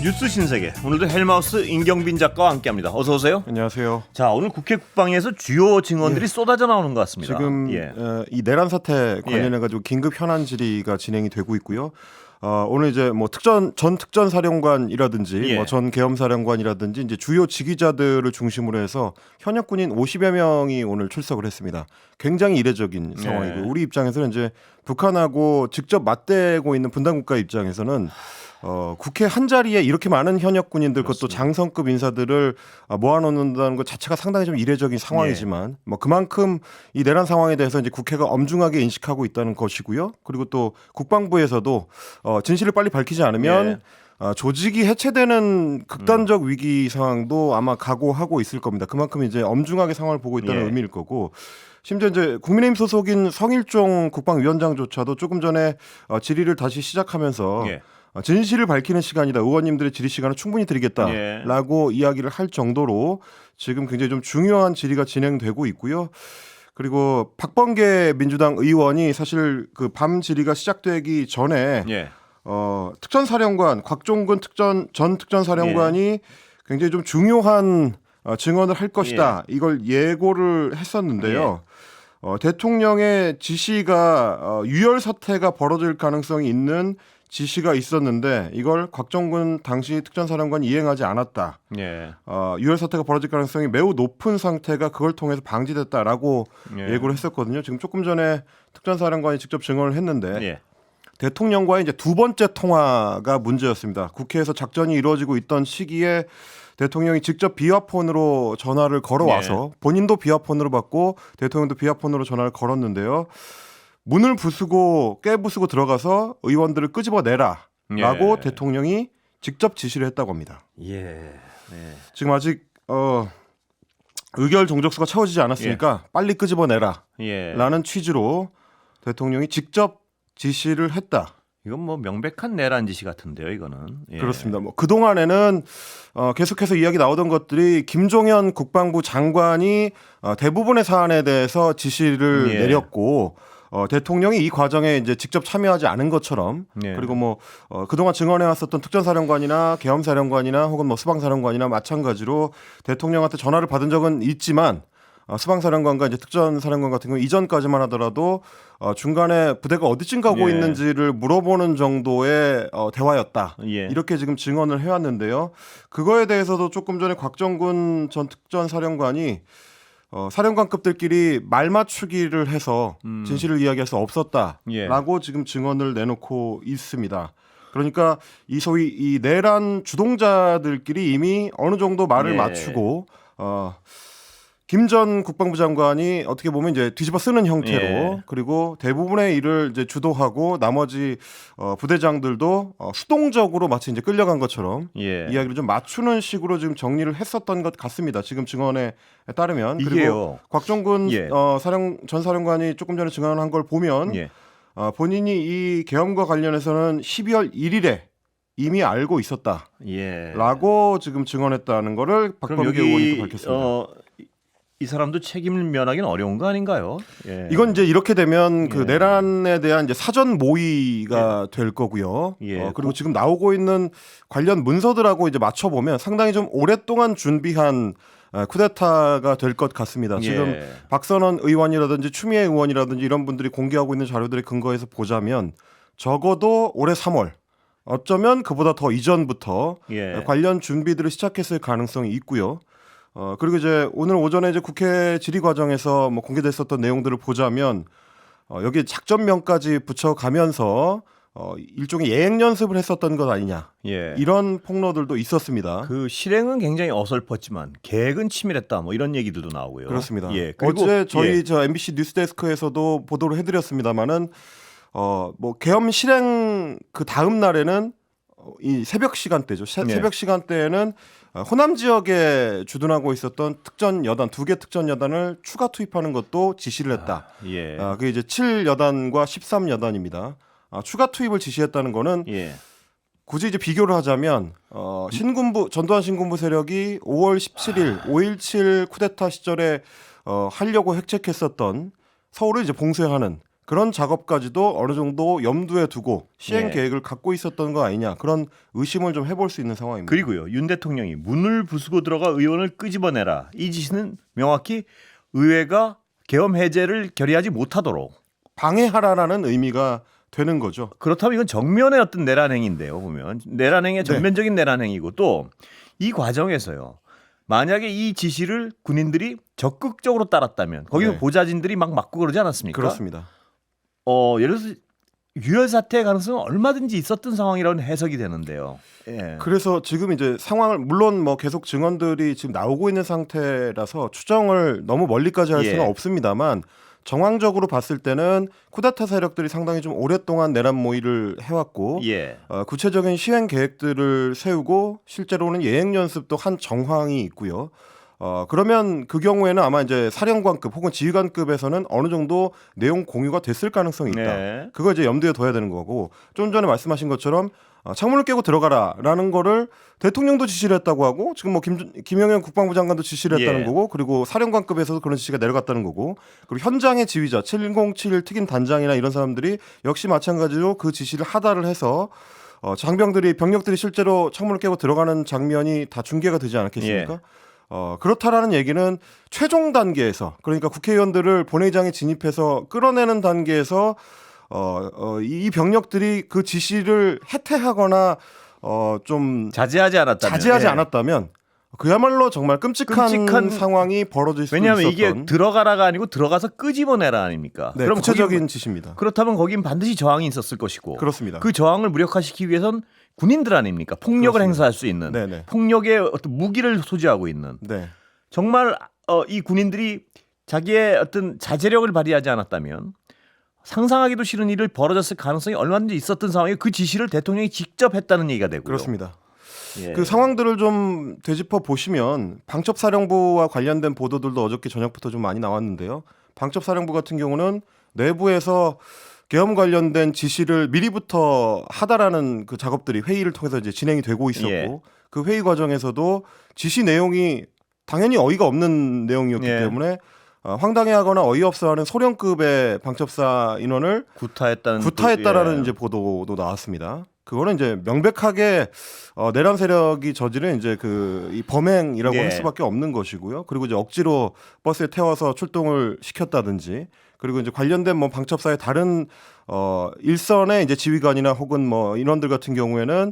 뉴스 신세계 오늘도 헬마우스 임경빈 작가와 함께합니다. 어서 오세요. 안녕하세요. 자, 오늘 국회 국방에서 주요 증언들이 쏟아져 나오는 것 같습니다. 지금 이 내란 사태 관련해 가지고 긴급 현안 질의가 진행이 되고 있고요. 오늘 이제 뭐 전 특전 사령관이라든지 뭐 전 계엄 사령관이라든지 이제 주요 지휘자들을 중심으로 해서 현역 군인 50여 명이 오늘 출석을 했습니다. 굉장히 이례적인 상황이고 우리 입장에서는 이제 북한하고 직접 맞대고 있는 분단 국가 입장에서는 국회 한 자리에 이렇게 많은 현역 군인들 그것도 장성급 인사들을 모아놓는다는 것 자체가 상당히 좀 이례적인 상황이지만 뭐 그만큼 이 내란 상황에 대해서 이제 국회가 엄중하게 인식하고 있다는 것이고요. 그리고 또 국방부에서도 진실을 빨리 밝히지 않으면 조직이 해체되는 극단적 위기 상황도 아마 각오하고 있을 겁니다. 그만큼 이제 엄중하게 상황을 보고 있다는 의미일 거고. 심지어 이제 국민의힘 소속인 성일종 국방위원장조차도 조금 전에 질의를 다시 시작하면서 진실을 밝히는 시간이다. 의원님들의 질의 시간을 충분히 드리겠다라고 이야기를 할 정도로 지금 굉장히 좀 중요한 질의가 진행되고 있고요. 그리고 박범계 민주당 의원이 사실 그 밤 질의가 시작되기 전에 특전사령관 곽종근 전 특전사령관이 굉장히 좀 중요한 증언을 할 것이다. 이걸 예고를 했었는데요. 대통령의 지시가 유혈 사태가 벌어질 가능성이 있는 지시가 있었는데 이걸 곽정근 당시 특전사령관이 이행하지 않았다. 유혈 사태가 벌어질 가능성이 매우 높은 상태가 그걸 통해서 방지됐다라고 예고를 했었거든요. 지금 조금 전에 특전사령관이 직접 증언을 했는데 대통령과의 이제 두 번째 통화가 문제였습니다. 국회에서 작전이 이루어지고 있던 시기에 대통령이 직접 비화폰으로 전화를 걸어와서 본인도 비화폰으로 받고 대통령도 비화폰으로 전화를 걸었는데요. 문을 부수고 깨부수고 들어가서 의원들을 끄집어내라라고 대통령이 직접 지시를 했다고 합니다. 지금 아직 의결 종족수가 채워지지 않았으니까 빨리 끄집어내라라는 취지로 대통령이 직접 지시를 했다. 이건 뭐 명백한 내란 지시 같은데요, 이거는. 그렇습니다. 뭐 그 동안에는 계속해서 이야기 나오던 것들이 김종현 국방부 장관이 대부분의 사안에 대해서 지시를 내렸고 대통령이 이 과정에 이제 직접 참여하지 않은 것처럼 그리고 뭐 그동안 증언해 왔었던 특전사령관이나 계엄사령관이나 혹은 뭐 수방사령관이나 마찬가지로 대통령한테 전화를 받은 적은 있지만 수방사령관과 이제 특전사령관 같은 경우 이전까지만 하더라도 중간에 부대가 어디쯤 가고 있는지를 물어보는 정도의 대화였다. 이렇게 지금 증언을 해왔는데요. 그거에 대해서도 조금 전에 곽정근 전 특전사령관이 사령관급들끼리 말 맞추기를 해서 진실을 이야기할 수 없었다라고 지금 증언을 내놓고 있습니다. 그러니까 이 소위 이 내란 주동자들끼리 이미 어느 정도 말을 맞추고 김 전 국방부 장관이 어떻게 보면 이제 뒤집어 쓰는 형태로 그리고 대부분의 일을 이제 주도하고 나머지 부대장들도 수동적으로 마치 이제 끌려간 것처럼 이야기를 좀 맞추는 식으로 지금 정리를 했었던 것 같습니다. 지금 증언에 따르면 그리고 곽종근 전 사령관이 조금 전에 증언한 걸 보면 본인이 이 계엄과 관련해서는 12월 1일에 이미 알고 있었다라고 지금 증언했다는 거를 박범계 의원이 또 밝혔습니다. 이 사람도 책임을 면하기는 어려운 거 아닌가요? 이건 이제 이렇게 되면 그 내란에 대한 이제 사전 모의가 될 거고요. 그리고 지금 나오고 있는 관련 문서들하고 이제 맞춰 보면 상당히 좀 오랫동안 준비한 쿠데타가 될 것 같습니다. 지금 박선원 의원이라든지 추미애 의원이라든지 이런 분들이 공개하고 있는 자료들의 근거에서 보자면 적어도 올해 3월 어쩌면 그보다 더 이전부터 관련 준비들을 시작했을 가능성이 있고요. 그리고 이제 오늘 오전에 이제 국회 질의 과정에서 뭐 공개됐었던 내용들을 보자면 여기 작전명까지 붙여가면서 일종의 예행 연습을 했었던 것 아니냐 이런 폭로들도 있었습니다. 그 실행은 굉장히 어설펐지만 계획은 치밀했다 뭐 이런 얘기들도 나오고요. 그렇습니다. 그리고 어제 저희 MBC 뉴스데스크에서도 보도를 해드렸습니다만은 뭐 계엄 실행 그 다음 날에는 이 새벽 시간대죠. 새벽 시간대에는 호남 지역에 주둔하고 있었던 특전 여단 2개 특전 여단을 추가 투입하는 것도 지시를 했다. 그게 이제 7여단과 13여단입니다. 추가 투입을 지시했다는 거는 굳이 이제 비교를 하자면 전두환 신군부 세력이 5월 17일 5.17 쿠데타 시절에 하려고 획책했었던 서울을 이제 봉쇄하는 그런 작업까지도 어느 정도 염두에 두고 시행 예. 계획을 갖고 있었던 거 아니냐 그런 의심을 좀 해볼 수 있는 상황입니다. 그리고요, 윤 대통령이 문을 부수고 들어가 의원을 끄집어내라, 이 지시는 명확히 의회가 계엄 해제를 결의하지 못하도록 방해하라라는 의미가 되는 거죠. 그렇다면 이건 정면의 어떤 내란 행위인데요. 보면 내란 행위의 전면적인 내란 행위고 또 이 과정에서요. 만약에 이 지시를 군인들이 적극적으로 따랐다면 거기서 네. 보좌진들이 막 맞고 그러지 않았습니까? 그렇습니다. 예를 들어서 유혈 사태의 가능성은 얼마든지 있었던 상황이라는 해석이 되는데요. 예. 그래서 지금 이제 상황을 물론 뭐 계속 증언들이 지금 나오고 있는 상태라서 추정을 너무 멀리까지 할 수는 예. 없습니다만 정황적으로 봤을 때는 쿠데타 세력들이 상당히 좀 오랫동안 내란 모의를 해왔고 예. 구체적인 시행 계획들을 세우고 실제로는 예행 연습도 한 정황이 있고요. 그러면 그 경우에는 아마 이제 사령관급 혹은 지휘관급에서는 어느 정도 내용 공유가 됐을 가능성이 있다. 네. 그거 이제 염두에 둬야 되는 거고 좀 전에 말씀하신 것처럼 창문을 깨고 들어가라라는 거를 대통령도 지시를 했다고 하고 지금 뭐 김영현 국방부 장관도 지시를 했다는 예. 거고 그리고 사령관급에서도 그런 지시가 내려갔다는 거고 그리고 현장의 지휘자 707 특임 단장이나 이런 사람들이 역시 마찬가지로 그 지시를 하다를 해서 병력들이 실제로 창문을 깨고 들어가는 장면이 다 중계가 되지 않았겠습니까? 예. 그렇다라는 얘기는 최종 단계에서 그러니까 국회의원들을 본회의장에 진입해서 끌어내는 단계에서 이 병력들이 그 지시를 해태하거나 좀 자제하지 않았다면. 않았다면 그야말로 정말 끔찍한 상황이 벌어질 수 왜냐하면 있었던 이게 들어가라가 아니고 들어가서 끄집어내라 아닙니까? 네, 그럼 구체적인 지시입니다. 그렇다면 거긴 반드시 저항이 있었을 것이고 그렇습니다. 그 저항을 무력화시키기 위해선 군인들 아닙니까? 폭력을 그렇습니다. 행사할 수 있는 네네. 폭력의 어떤 무기를 소지하고 있는 네. 정말 이 군인들이 자기의 어떤 자제력을 발휘하지 않았다면 상상하기도 싫은 일을 벌어졌을 가능성이 얼마든지 있었던 상황에 그 지시를 대통령이 직접 했다는 얘기가 되고요. 그렇습니다. 예. 그 상황들을 좀 되짚어 보시면 방첩사령부와 관련된 보도들도 어저께 저녁부터 좀 많이 나왔는데요. 방첩사령부 같은 경우는 내부에서 계엄 관련된 지시를 미리부터 하다라는 그 작업들이 회의를 통해서 이제 진행이 되고 있었고 예. 그 회의 과정에서도 지시 내용이 당연히 어이가 없는 내용이었기 예. 때문에 황당해하거나 어이없어하는 소령급의 방첩사 인원을 구타했다라는 이제 보도도 나왔습니다. 그거는 이제 명백하게 내란 세력이 저지른 이제 이 범행이라고 예. 할 수밖에 없는 것이고요. 그리고 이제 억지로 버스에 태워서 출동을 시켰다든지 그리고 이제 관련된 뭐 방첩사의 다른 일선의 이제 지휘관이나 혹은 뭐 인원들 같은 경우에는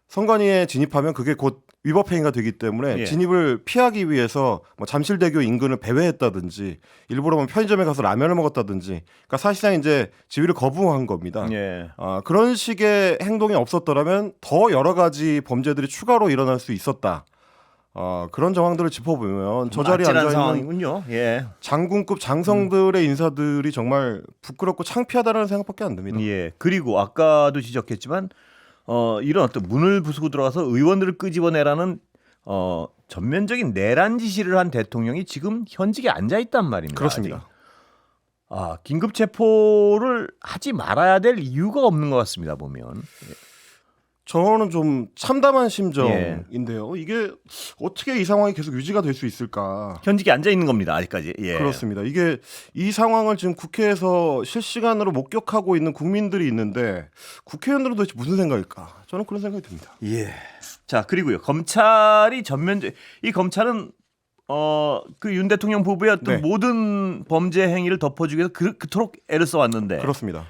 선관위에 진입하면 그게 곧 위법 행위가 되기 때문에 예. 진입을 피하기 위해서 뭐 잠실대교 인근을 배회했다든지 일부러 뭐 편의점에 가서 라면을 먹었다든지 그러니까 사실상 이제 지휘를 거부한 겁니다. 예. 그런 식의 행동이 없었더라면 더 여러 가지 범죄들이 추가로 일어날 수 있었다. 그런 정황들을 짚어보면 저 자리에 앉아 있는 상황이군요. 예. 장군급 장성들의 인사들이 정말 부끄럽고 창피하다는 생각밖에 안 듭니다. 예. 그리고 아까도 지적했지만 이런 어떤 문을 부수고 들어가서 의원들을 끄집어내라는 전면적인 내란 지시를 한 대통령이 지금 현직에 앉아 있단 말입니다. 그렇습니다. 아직. 긴급 체포를 하지 말아야 될 이유가 없는 것 같습니다. 보면. 저는 좀 참담한 심정인데요. 이게 어떻게 이 상황이 계속 유지가 될 수 있을까? 현직에 앉아 있는 겁니다. 아직까지. 예. 그렇습니다. 이게 이 상황을 지금 국회에서 실시간으로 목격하고 있는 국민들이 있는데 국회의원들은 도대체 무슨 생각일까? 저는 그런 생각이 듭니다. 예. 자, 그리고요. 검찰이 이 검찰은 그 윤 대통령 부부의 어떤 네. 모든 범죄 행위를 덮어주기 위해서 그토록 애를 써왔는데 그렇습니다.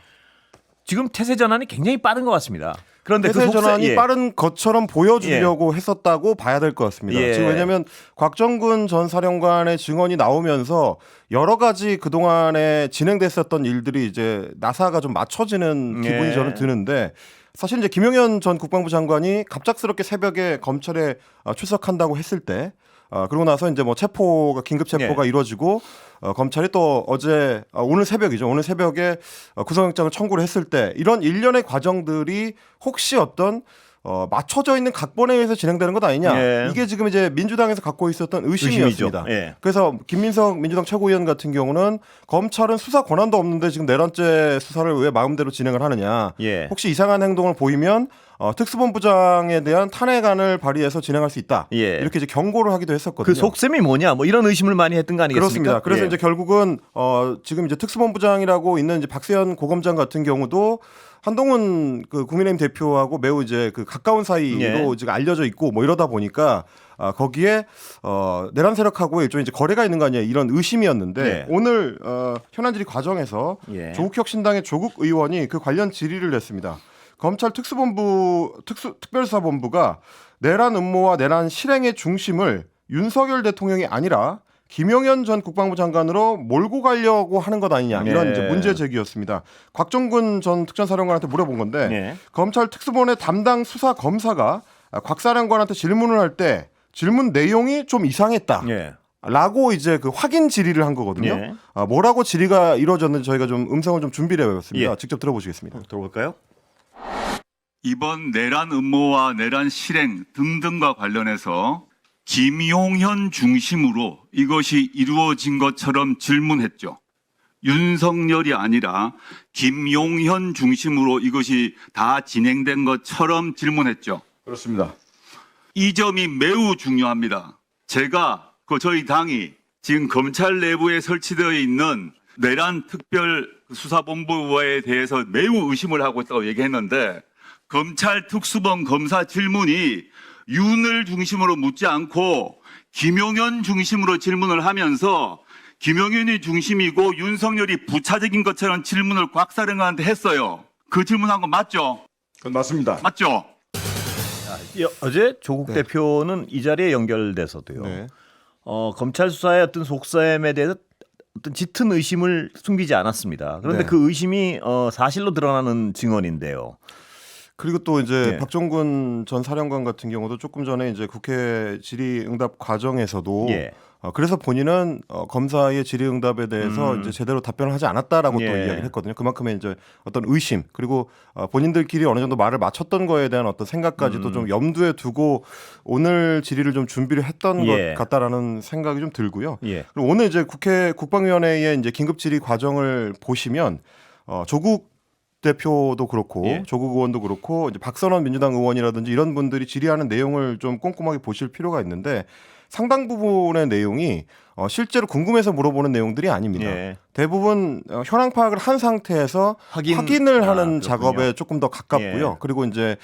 지금 태세 전환이 굉장히 빠른 것 같습니다. 그런데 태세 전환이 예. 빠른 것처럼 보여주려고 했었다고 봐야 될 것 같습니다. 예. 지금 왜냐하면 곽정근 전 사령관의 증언이 나오면서 여러 가지 그동안에 진행됐었던 일들이 이제 나사가 좀 맞춰지는 기분이 예. 저는 드는데 사실 이제 김용현 전 국방부 장관이 갑작스럽게 새벽에 검찰에 출석한다고 했을 때 그러고 나서 이제 뭐 긴급 체포가 이루어지고 검찰이 또 오늘 새벽에 구속영장을 청구를 했을 때 이런 일련의 과정들이 혹시 어떤 맞춰져 있는 각본에 의해서 진행되는 것 아니냐. 예. 이게 지금 이제 민주당에서 갖고 있었던 의심이었습니다. 예. 그래서 김민석 민주당 최고위원 같은 경우는 검찰은 수사 권한도 없는데 지금 내란죄 수사를 왜 마음대로 진행을 하느냐. 예. 혹시 이상한 행동을 보이면 특수본부장에 대한 탄핵안을 발의해서 진행할 수 있다. 예. 이렇게 이제 경고를 하기도 했었거든요. 그 속셈이 뭐냐, 뭐 이런 의심을 많이 했던 거 아니겠습니까? 그렇습니다. 그래서 예. 이제 결국은 지금 이제 특수본부장이라고 있는 이제 박세현 고검장 같은 경우도 한동훈 그 국민의힘 대표하고 매우 이제 그 가까운 사이로 예. 지금 알려져 있고 뭐 이러다 보니까 거기에 내란 세력하고 일종의 이제 거래가 있는 거 아니냐 이런 의심이었는데 네. 오늘 현안 질의 과정에서 예. 조국혁신당의 조국 의원이 그 관련 질의를 냈습니다. 검찰 특별수사본부가 내란 음모와 내란 실행의 중심을 윤석열 대통령이 아니라 김용현 전 국방부 장관으로 몰고 가려고 하는 것 아니냐 이런 네. 이제 문제 제기였습니다. 곽종근 전 특전사령관한테 물어본 건데 네. 검찰 특수본의 담당 수사 검사가 곽 사령관한테 질문을 할 때 질문 내용이 좀 이상했다. 예. 라고 이제 그 확인 질의를 한 거거든요. 예. 뭐라고 질의가 이루어졌는지 저희가 좀 음성을 좀 준비를 해봤습니다. 예. 직접 들어보시겠습니다. 들어볼까요? 이번 내란 음모와 내란 실행 등등과 관련해서 김용현 중심으로 이것이 이루어진 것처럼 질문했죠. 윤석열이 아니라 김용현 중심으로 이것이 다 진행된 것처럼 질문했죠. 그렇습니다. 이 점이 매우 중요합니다. 제가 저희 당이 지금 검찰 내부에 설치되어 있는 내란 특별 수사본부에 대해서 매우 의심을 하고 있다고 얘기했는데 검찰 특수본 검사 질문이 윤을 중심으로 묻지 않고 김용현 중심으로 질문을 하면서 김용현이 중심이고 윤석열이 부차적인 것처럼 질문을 곽 사령관한테 했어요. 그 질문한 거 맞죠? 그건 맞습니다. 맞죠? 어제 조국 대표는 이 자리에 연결돼서도요. 네. 검찰 수사의 어떤 속셈에 대해서 어떤 짙은 의심을 숨기지 않았습니다. 그런데 네. 그 의심이 사실로 드러나는 증언인데요. 그리고 또 이제 예. 박종근 전 사령관 같은 경우도 조금 전에 이제 국회 질의응답 과정에서도 예. 그래서 본인은 검사의 질의응답에 대해서 이제 제대로 답변을 하지 않았다라고 또 예. 이야기를 했거든요. 그만큼의 이제 어떤 의심 그리고 본인들끼리 어느 정도 말을 맞췄던 거에 대한 어떤 생각까지도 좀 염두에 두고 오늘 질의를 좀 준비를 했던 예. 것 같다라는 생각이 좀 들고요. 예. 그리고 오늘 이제 국회 국방위원회의 이제 긴급 질의 과정을 보시면 조국 대표도 그렇고 예. 조국 의원도 그렇고 이제 박선원 민주당 의원이라든지 이런 분들이 질의하는 내용을 좀 꼼꼼하게 보실 필요가 있는데 상당 부분의 내용이 실제로 궁금해서 물어보는 내용들이 아닙니다. 예. 대부분 현황 파악을 한 상태에서 확인을 하는 그렇군요. 작업에 조금 더 가깝고요. 예. 그리고 이제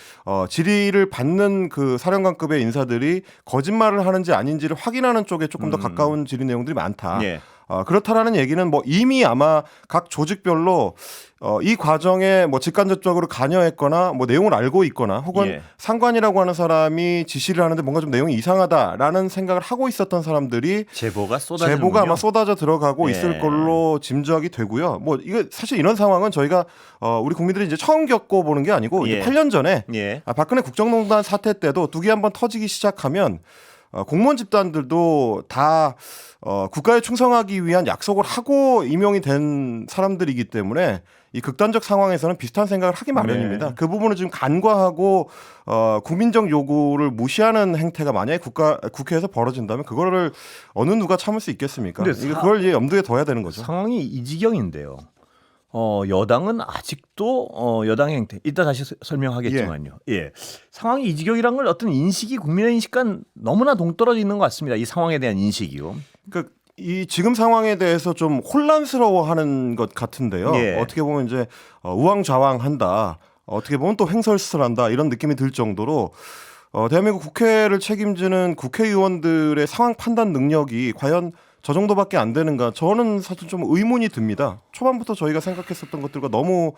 질의를 받는 그 사령관급의 인사들이 거짓말을 하는지 아닌지를 확인하는 쪽에 조금 더 가까운 질의 내용들이 많다. 예. 그렇다라는 얘기는 뭐 이미 아마 각 조직별로 이 과정에 뭐 직간접적으로 관여했거나 뭐 내용을 알고 있거나 혹은 예. 상관이라고 하는 사람이 지시를 하는데 뭔가 좀 내용이 이상하다라는 생각을 하고 있었던 사람들이 제보가 쏟아지는군요. 제보가 아마 쏟아져 들어가고 예. 있을 걸로 짐작이 되고요. 뭐 이거 사실 이런 상황은 저희가 우리 국민들이 이제 처음 겪어보는 게 아니고 예. 이제 8년 전에 예. 박근혜 국정농단 사태 때도 두 개 한번 터지기 시작하면 공무원 집단들도 다 국가에 충성하기 위한 약속을 하고 임용이 된 사람들이기 때문에 이 극단적 상황에서는 비슷한 생각을 하기 마련입니다. 네. 그 부분을 지금 간과하고 국민적 요구를 무시하는 행태가 만약에 국회에서 벌어진다면 그거를 어느 누가 참을 수 있겠습니까? 근데 그걸 이제 염두에 둬야 되는 거죠. 상황이 이 지경인데요. 여당은 아직도 여당 행태 이따 다시 설명하겠지만요. 예. 상황이 이 지경이란 걸 어떤 인식이 국민의 인식과 너무나 동떨어져 있는 것 같습니다. 이 상황에 대한 인식이요. 그러니까 이 지금 상황에 대해서 좀 혼란스러워하는 것 같은데요. 예. 어떻게 보면 이제 우왕좌왕한다. 어떻게 보면 또 횡설수설한다 이런 느낌이 들 정도로 대한민국 국회를 책임지는 국회의원들의 상황 판단 능력이 과연 저 정도밖에 안 되는가? 저는 사실 좀 의문이 듭니다. 초반부터 저희가 생각했었던 것들과 너무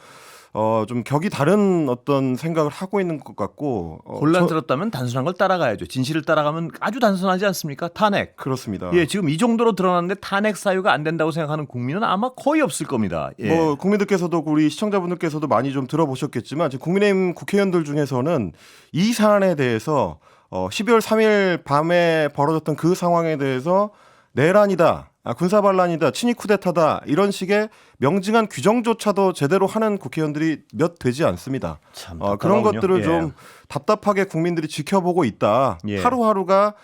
좀 격이 다른 어떤 생각을 하고 있는 것 같고 혼란스럽다면 단순한 걸 따라가야죠. 진실을 따라가면 아주 단순하지 않습니까? 탄핵. 그렇습니다. 예, 지금 이 정도로 드러났는데 탄핵 사유가 안 된다고 생각하는 국민은 아마 거의 없을 겁니다. 예. 뭐 국민들께서도 우리 시청자분들께서도 많이 좀 들어보셨겠지만 지금 국민의힘 국회의원들 중에서는 이 사안에 대해서 12월 3일 밤에 벌어졌던 그 상황에 대해서 내란이다. 군사 반란이다, 친위 쿠데타다 이런 식의 명징한 규정조차도 제대로 하는 국회의원들이 몇 되지 않습니다. 참 그런 답답하군요. 것들을 예. 좀 답답하게 국민들이 지켜보고 있다. 예. 하루하루가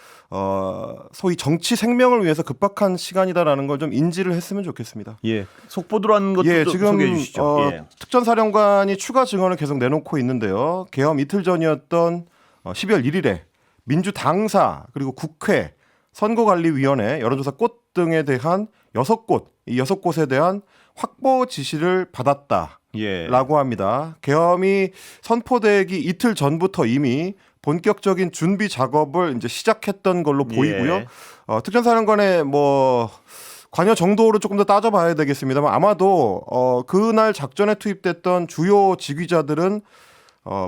소위 정치 생명을 위해서 급박한 시간이다라는 걸 좀 인지를 했으면 좋겠습니다. 예. 속보들어간 것도 예, 좀 지금 소개해 주시죠. 예. 특전사령관이 추가 증언을 계속 내놓고 있는데요. 개엄 이틀 전이었던 12월 1일에 민주당사 그리고 국회 선거관리위원회 여론조사 꽃 등에 대한 6곳, 이 6곳에 대한 확보 지시를 받았다라고 예. 합니다. 계엄이 선포되기 이틀 전부터 이미 본격적인 준비 작업을 이제 시작했던 걸로 보이고요. 예. 특전사령관의 뭐 관여 정도로 조금 더 따져봐야 되겠습니다만 아마도 그날 작전에 투입됐던 주요 지휘자들은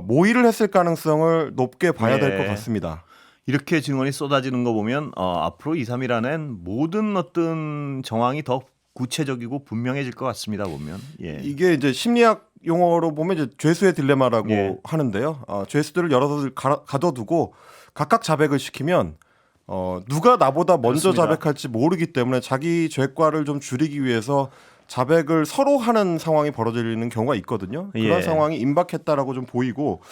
모의를 했을 가능성을 높게 봐야 될 것 예. 같습니다. 이렇게 증언이 쏟아지는 거 보면 앞으로 2, 3일 안엔 모든 어떤 정황이 더 구체적이고 분명해질 것 같습니다. 보면. 예. 이게 이제 심리학 용어로 보면 이제 죄수의 딜레마라고 예. 하는데요. 죄수들을 여러 가둬두고 각각 자백을 시키면 누가 나보다 먼저 그렇습니다. 자백할지 모르기 때문에 자기 죄과를 좀 줄이기 위해서 자백을 서로 하는 상황이 벌어지는 경우가 있거든요. 그런 예. 상황이 임박했다라고 좀 보이고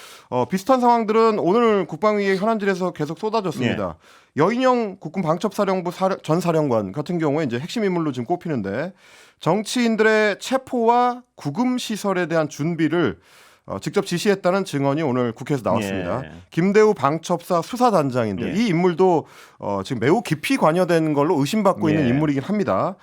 비슷한 상황들은 오늘 국방위의 현안질에서 계속 쏟아졌습니다. 여인영 국군 방첩사령부 전 사령관 같은 경우에 이제 핵심 인물로 지금 꼽히는데 정치인들의 체포와 구금 시설에 대한 준비를 직접 지시했다는 증언이 오늘 국회에서 나왔습니다. 예. 김대우 방첩사 수사단장인데 예. 이 인물도 지금 매우 깊이 관여된 걸로 의심받고 있는 예. 인물이긴 합니다.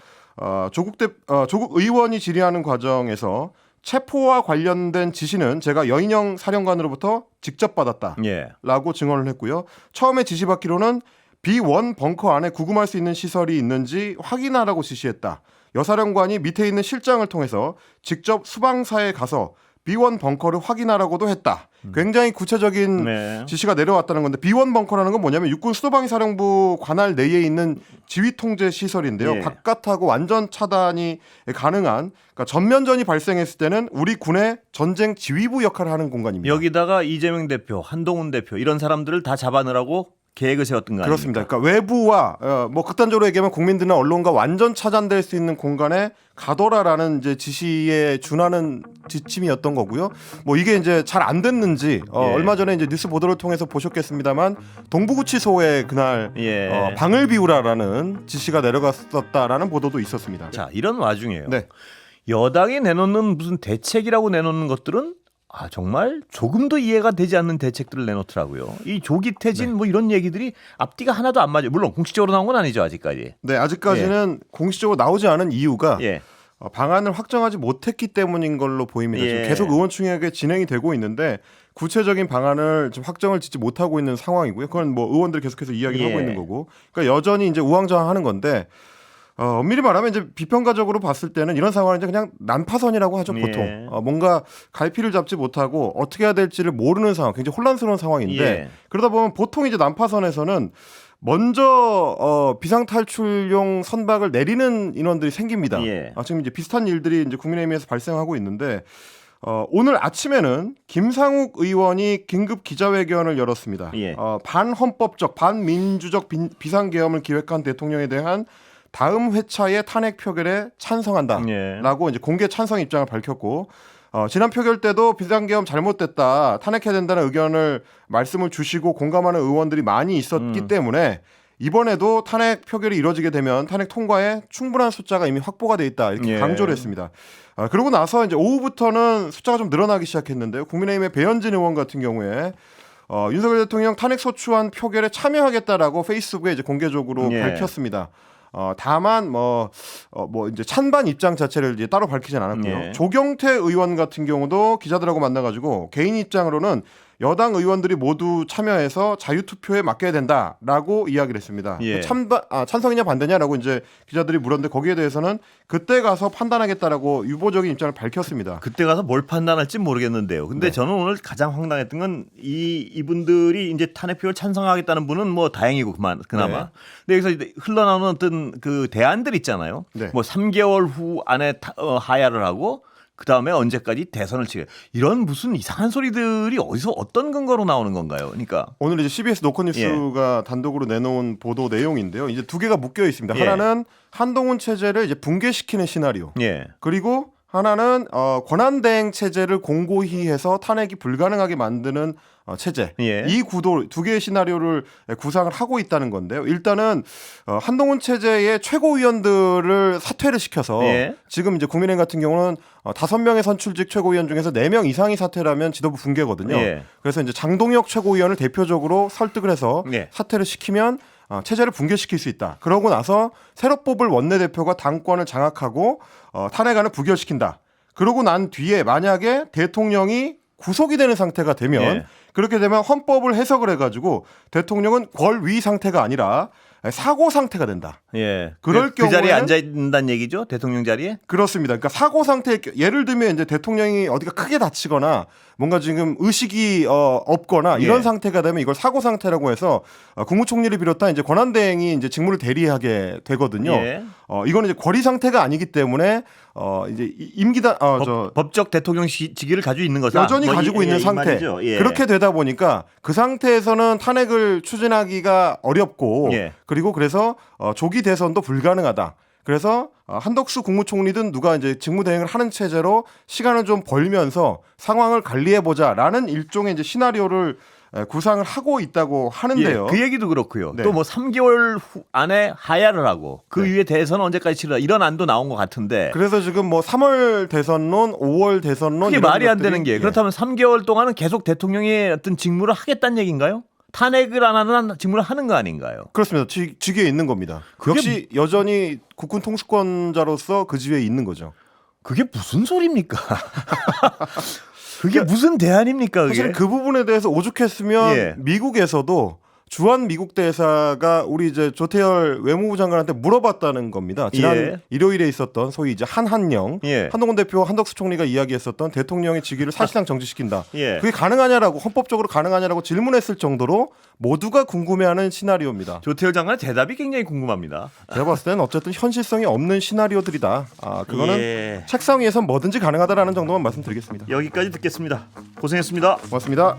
조국 의원이 질의하는 과정에서 체포와 관련된 지시는 제가 여인영 사령관으로부터 직접 받았다라고 예. 증언을 했고요. 처음에 지시받기로는 B1 벙커 안에 구금할 수 있는 시설이 있는지 확인하라고 지시했다. 여사령관이 밑에 있는 실장을 통해서 직접 수방사에 가서 B1 벙커를 확인하라고도 했다. 굉장히 구체적인 네. 지시가 내려왔다는 건데 B1 벙커라는 건 뭐냐면 육군 수도방위사령부 관할 내에 있는 지휘통제 시설인데요. 예. 바깥하고 완전 차단이 가능한 그러니까 전면전이 발생했을 때는 우리 군의 전쟁 지휘부 역할을 하는 공간입니다. 여기다가 이재명 대표, 한동훈 대표 이런 사람들을 다 잡아내라고 계획을 세웠던 거 아닙니까? 그렇습니다. 그러니까 외부와 뭐 극단적으로 얘기하면 국민들이나 언론과 완전 차단될 수 있는 공간에 가둬라라는 이제 지시에 준하는 지침이었던 거고요. 뭐 이게 이제 잘 안 됐는지 예. 얼마 전에 이제 뉴스 보도를 통해서 보셨겠습니다만 동부구치소에 그날 예. 방을 비우라라는 지시가 내려갔었다라는 보도도 있었습니다. 자, 이런 와중에요. 네. 여당이 내놓는 무슨 대책이라고 내놓는 것들은 정말 조금도 이해가 되지 않는 대책들을 내놓더라고요. 이 조기 퇴진 뭐 이런 얘기들이 앞뒤가 하나도 안 맞아요. 물론 공식적으로 나온 건 아니죠 아직까지. 네, 아직까지는 공식적으로 나오지 않은 이유가 예. 방안을 확정하지 못했기 때문인 걸로 보입니다. 예. 지금 계속 의원총회가 진행이 되고 있는데 구체적인 방안을 지금 확정을 짓지 못하고 있는 상황이고요. 그건 뭐 의원들 계속해서 이야기를 예. 하고 있는 거고, 그러니까 여전히 이제 우왕좌왕하는 건데 엄밀히 말하면 이제 비평가적으로 봤을 때는 이런 상황은 이제 그냥 난파선이라고 하죠 보통. 예. 뭔가 갈피를 잡지 못하고 어떻게 해야 될지를 모르는 상황, 굉장히 혼란스러운 상황인데 예. 그러다 보면 보통 이제 난파선에서는 먼저 비상탈출용 선박을 내리는 인원들이 생깁니다. 예. 지금 이제 비슷한 일들이 이제 국민의힘에서 발생하고 있는데 오늘 아침에는 김상욱 의원이 긴급 기자회견을 열었습니다. 예. 반헌법적, 반민주적 비상계엄을 기획한 대통령에 대한 다음 회차의 탄핵 표결에 찬성한다라고 예. 이제 공개 찬성 입장을 밝혔고 지난 표결 때도 비상계엄 잘못됐다 탄핵해야 된다는 의견을 말씀을 주시고 공감하는 의원들이 많이 있었기 때문에 이번에도 탄핵 표결이 이루어지게 되면 탄핵 통과에 충분한 숫자가 이미 확보가 돼 있다 이렇게 예. 강조를 했습니다. 그러고 나서 이제 오후부터는 숫자가 좀 늘어나기 시작했는데요. 국민의힘의 배현진 의원 같은 경우에 윤석열 대통령 탄핵 소추안 표결에 참여하겠다라고 페이스북에 이제 공개적으로 예. 밝혔습니다. 다만 이제 찬반 입장 자체를 이제 따로 밝히진 않았고요. 예. 조경태 의원 같은 경우도 기자들하고 만나가지고 개인 입장으로는 여당 의원들이 모두 참여해서 자유투표에 맡겨야 된다라고 이야기를 했습니다. 예. 찬성이냐 반대냐라고 이제 기자들이 물었는데 거기에 대해서는 그때 가서 판단하겠다라고 유보적인 입장을 밝혔습니다. 그때 가서 뭘 판단할지 모르겠는데요. 근데 네. 저는 오늘 가장 황당했던 건 이분들이 이제 탄핵표를 찬성하겠다는 분은 뭐 다행이고 그나마. 네. 근데 여기서 이제 흘러나오는 어떤 그 대안들 있잖아요. 네. 뭐 3개월 후 안에 하야를 하고 그 다음에 언제까지 대선을 치게 이런 무슨 이상한 소리들이 어디서 어떤 근거로 나오는 건가요? 그러니까 오늘 이제 CBS 노컷뉴스가 단독으로 내놓은 보도 내용인데요. 이제 두 개가 묶여 있습니다. 예. 하나는 한동훈 체제를 이제 붕괴시키는 시나리오. 예. 그리고 하나는 권한대행 체제를 공고히 해서 탄핵이 불가능하게 만드는 체제. 예. 이 구도 두 개의 시나리오를 구상을 하고 있다는 건데요. 일단은 한동훈 체제의 최고위원들을 사퇴를 시켜서 예. 지금 이제 국민의힘 같은 경우는 5명의 선출직 최고위원 중에서 4명 이상이 사퇴를 하면 지도부 붕괴거든요. 예. 그래서 이제 장동혁 최고위원을 대표적으로 설득을 해서 예. 사퇴를 시키면 체제를 붕괴시킬 수 있다. 그러고 나서 새로 뽑을 원내대표가 당권을 장악하고 탄핵안을 부결시킨다. 그러고 난 뒤에 만약에 대통령이 구속이 되는 상태가 되면 예. 그렇게 되면 헌법을 해석을 해가지고 대통령은 권위 상태가 아니라 사고 상태가 된다. 예. 그럴 그 자리에 경우에는- 앉아 있는다는 얘기죠? 대통령 자리에? 그렇습니다. 그러니까 사고 상태 예를 들면 이제 대통령이 어디가 크게 다치거나 뭔가 지금 의식이 없거나 이런 예. 상태가 되면 이걸 사고 상태라고 해서 국무총리를 비롯한 이제 권한대행이 이제 직무를 대리하게 되거든요. 예. 이거는 이제 권위 상태가 아니기 때문에 이제 임기단 법적 대통령 직위를 가지고 있는 거죠. 여전히 가지고 있는 상태. 예. 그렇게 되다 보니까 그 상태에서는 탄핵을 추진하기가 어렵고 예. 그리고 그래서 조기 대선도 불가능하다. 그래서 한덕수 국무총리든 누가 이제 직무대행을 하는 체제로 시간을 좀 벌면서 상황을 관리해 보자라는 일종의 이제 시나리오를 구상을 하고 있다고 하는데요. 예, 그 얘기도 그렇고요. 네. 또 뭐 3개월 안에 하야를 하고 그 네. 위에 대선 언제까지 치르다 이런 안도 나온 것 같은데 그래서 지금 뭐 3월 대선론, 5월 대선론 그게 이런 말이 안 것들이- 되는 게 예. 그렇다면 3개월 동안은 계속 대통령의 어떤 직무를 하겠다는 얘기인가요? 탄핵을 안 하는 직무를 하는 거 아닌가요? 그렇습니다. 직위에 있는 겁니다. 그게 역시 여전히 국군 통수권자로서 그 지위에 있는 거죠. 그게 무슨 소리입니까? 그게 무슨 대안입니까? 그게? 사실 그 부분에 대해서 오죽했으면 예. 미국에서도 주한 미국 대사가 우리 이제 조태열 외무부 장관한테 물어봤다는 겁니다. 지난 예. 일요일에 있었던 소위 이제 한한령 예. 한동훈 대표와 한덕수 총리가 이야기했었던 대통령의 직위를 사실상 정지시킨다. 예. 그게 가능하냐라고 헌법적으로 가능하냐라고 질문했을 정도로 모두가 궁금해하는 시나리오입니다. 조태열 장관의 대답이 굉장히 궁금합니다. 제가 봤을 때는 어쨌든 현실성이 없는 시나리오들이다. 그거는 예. 책상 위에선 뭐든지 가능하다라는 정도만 말씀드리겠습니다. 여기까지 듣겠습니다. 고생했습니다. 고맙습니다.